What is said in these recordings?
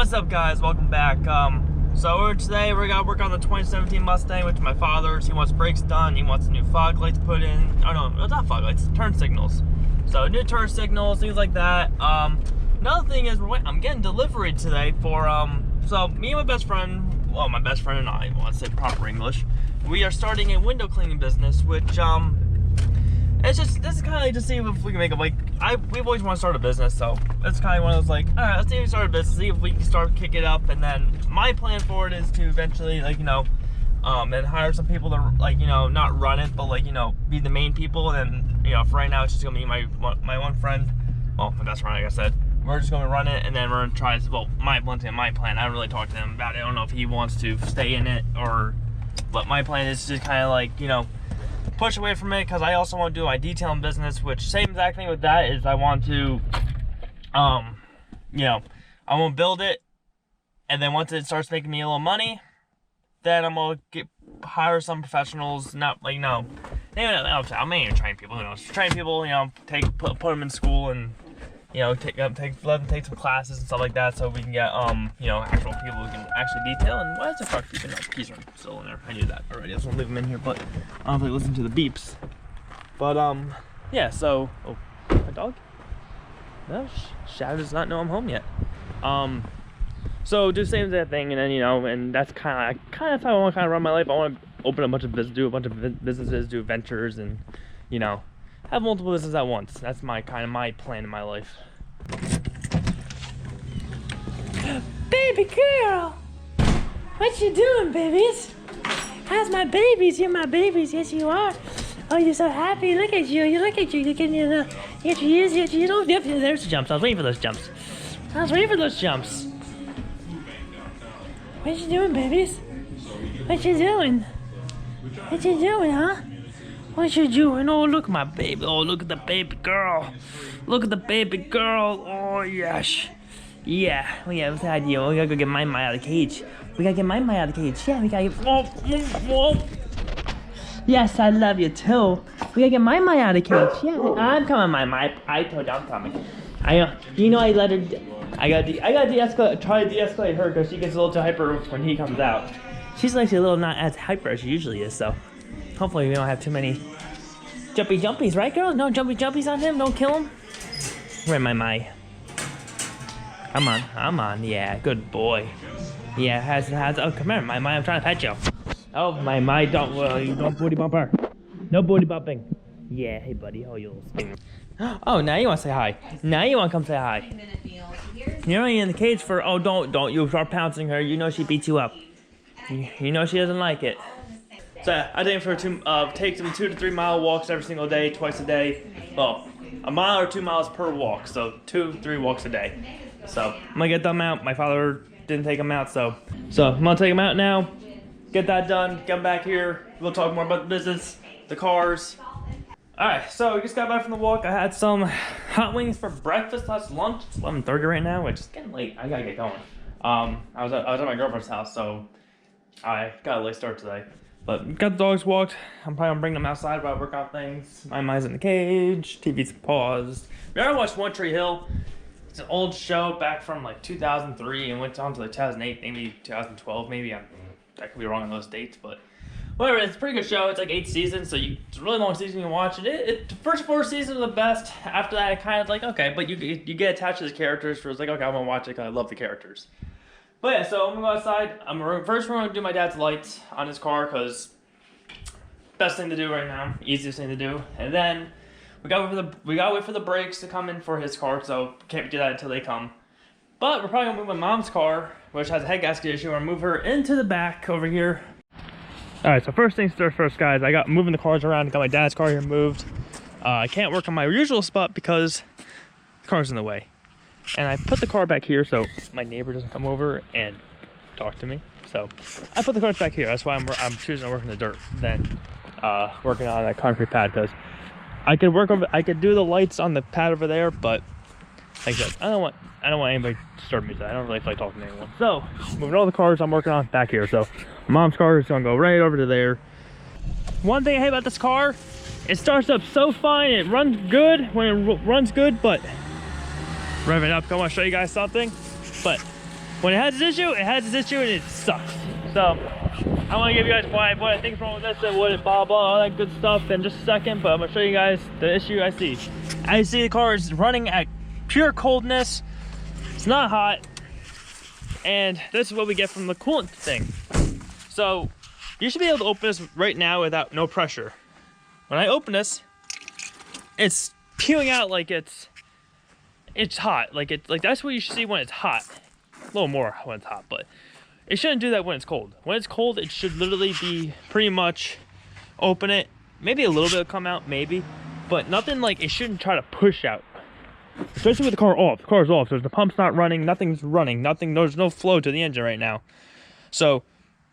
What's up, guys? Welcome back. Today we're gonna work on the 2017 Mustang, which is my father's. He wants brakes done. He wants new fog lights put in. Oh no, it's not fog lights. Turn signals. So new turn signals, things like that. Another thing is I'm getting delivery today for So me and my best friend, well, my best friend and I want to say proper English. We are starting a window cleaning business, which this is kind of like to see if we can make it. We've always want to start a business, so it's kind of one of those all right, let's see if we start a business, see if we can start kick it up, and then my plan for it is to eventually and hire some people to not run it, but be the main people. And then for right now it's just gonna be my one friend, well, my best friend, like I said. We're just gonna run it, and then we're gonna try. Well, my plan. I haven't really talked to him about it. I don't know if he wants to stay in it or. But my plan is just kind of push away from it, because I also want to do my detailing business, which same exact thing with that is I want to, I want to build it, and then once it starts making me a little money, then I'm gonna hire some professionals. Not I'm not even train people. Train people. Put them in school and. Let them take some classes and stuff like that, so we can get actual people who can actually detail. And why is the car keeping up? Keys are still in there. I knew that already. I just want to leave them in here, but I don't know if I listen to the beeps. But yeah. So my dog. No, Shadow does not know I'm home yet. So do the same thing, and then and that's kind of how I want to run my life. I want to open a bunch of businesses, do ventures, and have multiple businesses at once. That's my plan in my life. Baby girl, what you doing, babies? How's my babies? You're my babies. Yes, you are. Oh, you're so happy. Look at you. You look at you. Look at you. Yes, you is. Yes, you don't. Yep, there's the jumps. I was waiting for those jumps. What you doing, babies? What you doing? Huh? What you doing? Oh, look at my baby. Oh, look at the baby girl. Oh, yes. Yeah, what's the idea? We gotta go get my out of the cage. Yeah, we gotta get... Whoa. Yes, I love you too. We gotta get my out of the cage. Yeah, I'm coming, my. I told you I'm coming. I let her... I gotta try to de-escalate her, because she gets a little too hyper when he comes out. She's actually a little not as hyper as she usually is, so... Hopefully we don't have too many jumpies, right, girl? No jumpies on him. Don't kill him. Where am I? I'm on. Yeah, good boy. Yeah, has. Oh, come here, my. I'm trying to pet you. Oh, my. Don't booty bump her. No booty bumping. Yeah, hey, buddy. Oh, you little skinny. Oh, now you want to say hi. Now you want to come say hi. You're only in the cage for. Oh, don't you start pouncing her. She beats you up. She doesn't like it. So I think for take them 2 to 3 mile walks every single day, twice a day. Well, a mile or 2 miles per walk, so 2-3 walks a day. So I'm gonna get them out. My father didn't take them out, so I'm gonna take them out now. Get that done. Come back here. We'll talk more about the business, the cars. All right, so we just got back from the walk. I had some hot wings for breakfast. That's lunch. It's 11:30 right now, which is getting late. I gotta get going. I was at my girlfriend's house, so I got a late start today. But got the dogs walked. I'm probably gonna bring them outside while I work on things. My mind's in the cage. TV's paused. We already watched One Tree Hill. It's an old show back from 2003 and went on to 2008, maybe 2012, maybe. I could be wrong on those dates, but whatever. It's a pretty good show. It's 8 seasons, so it's a really long season you watch it. The first 4 seasons are the best. After that, it kind of okay, but you get attached to the characters. So it's okay, I'm gonna watch it because I love the characters. But yeah, so I'm gonna go outside. First we're gonna do my dad's lights on his car, because best thing to do right now, easiest thing to do. And then we gotta wait for the brakes to come in for his car, so can't do that until they come. But we're probably gonna move my mom's car, which has a head gasket issue. We're gonna move her into the back over here. All right, so first things first, guys. I got moving the cars around. Got my dad's car here moved. I can't work on my usual spot because the car's in the way. And I put the car back here so my neighbor doesn't come over and talk to me. So I put the cars back here. That's why I'm choosing to work in the dirt than working on that concrete pad, because I could do the lights on the pad over there, but like I said, I don't want anybody to disturb me. I don't really feel like talking to anyone. So moving all the cars I'm working on back here. So my mom's car is gonna go right over to there. One thing I hate about this car, it starts up so fine. It runs good when it runs good, but rev it up. I want to show you guys something, but When it has this issue, and it sucks. So I want to give you guys what I think is wrong with this and what it blah blah all that good stuff in just a second. But I'm gonna show you guys the issue I see. I see the car is running at pure coldness. It's not hot, and this is what we get from the coolant thing. So you should be able to open this right now without no pressure. When I open this, it's peeling out like it's hot. Like that's what you should see when it's hot. A little more when it's hot, but it shouldn't do that when it's cold. When it's cold, it should literally be pretty much open it. Maybe a little bit will come out, maybe, but nothing like it shouldn't try to push out. Especially with the car off. The car's off. So the pump's not running. Nothing's running. There's no flow to the engine right now. So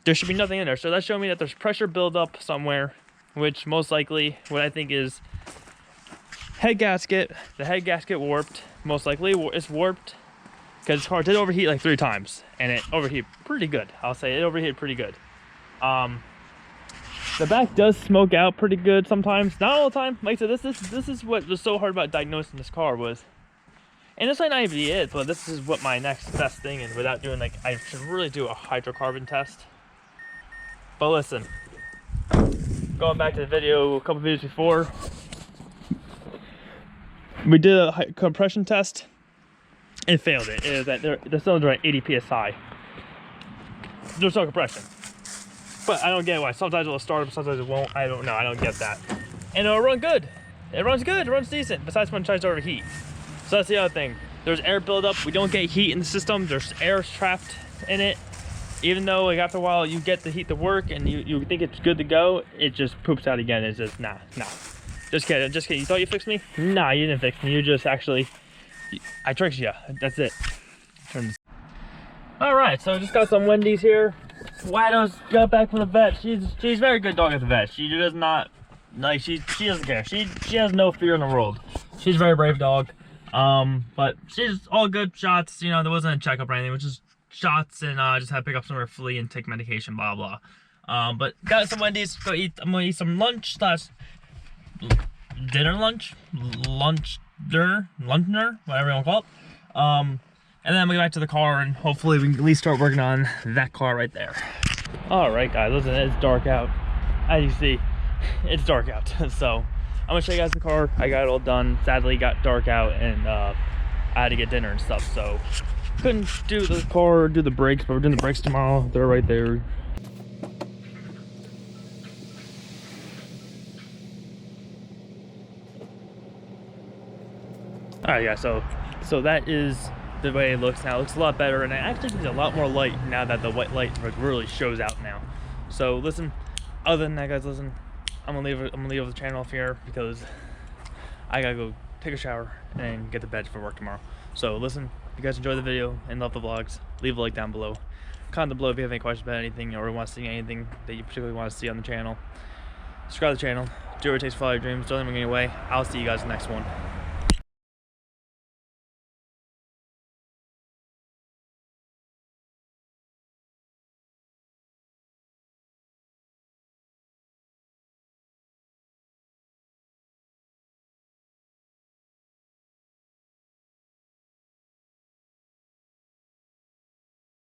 there should be nothing in there. So that's showing me that there's pressure buildup somewhere, which most likely what I think is head gasket. The head gasket warped. Most likely it's warped because the car did overheat like 3 times, and it overheated pretty good. I'll say it overheated pretty good. The back does smoke out pretty good sometimes, not all the time. Like I said, this is what was so hard about diagnosing this car was, and this might not even be it, but this is what my next best thing is. Without doing like, I should really do a hydrocarbon test. But listen, going back to the video a couple videos before, we did a compression test and failed it. It is that the cylinder at 80 psi. There's no compression. But I don't get why. Sometimes it'll start up, sometimes it won't. I don't know. I don't get that. And it'll run good. It runs good. It runs decent. Besides when it tries to overheat. So that's the other thing. There's air buildup. We don't get heat in the system. There's air trapped in it. Even though like after a while you get the heat to work and you think it's good to go, it just poops out again. It's just nah. Just kidding. Just kidding. You thought you fixed me? Nah, you didn't fix me. You just actually, I tricked you. That's it. All right. So I just got some Wendy's here. Wado's got back from the vet. She's a very good dog at the vet. She does not like she doesn't care. She has no fear in the world. She's a very brave dog. But she's all good shots. You know, there wasn't a checkup or anything, which is shots, and just had to pick up some of her flea and take medication, blah blah. But got some Wendy's. I'm gonna eat some lunch dinner, whatever you want to call it. And then I'm gonna go back to the car and hopefully we can at least start working on that car right there. All right, guys, listen, it's dark out. As you see, it's dark out. So I'm gonna show you guys the car. I got it all done. Sadly, it got dark out and I had to get dinner and stuff. So couldn't do the car or do the brakes, but we're doing the brakes tomorrow. They're right there. All right, yeah, so that is the way it looks now. It looks a lot better, and it actually gives a lot more light now that the white light really shows out now. So listen, other than that, guys, listen, I'm gonna leave the channel off here because I gotta go take a shower and get to bed for work tomorrow. So listen, if you guys enjoyed the video and love the vlogs, leave a like down below. Comment below if you have any questions about anything or want to see anything that you particularly want to see on the channel. Subscribe to the channel. Do what it takes to follow your dreams. Don't let them get away. I'll see you guys in the next one.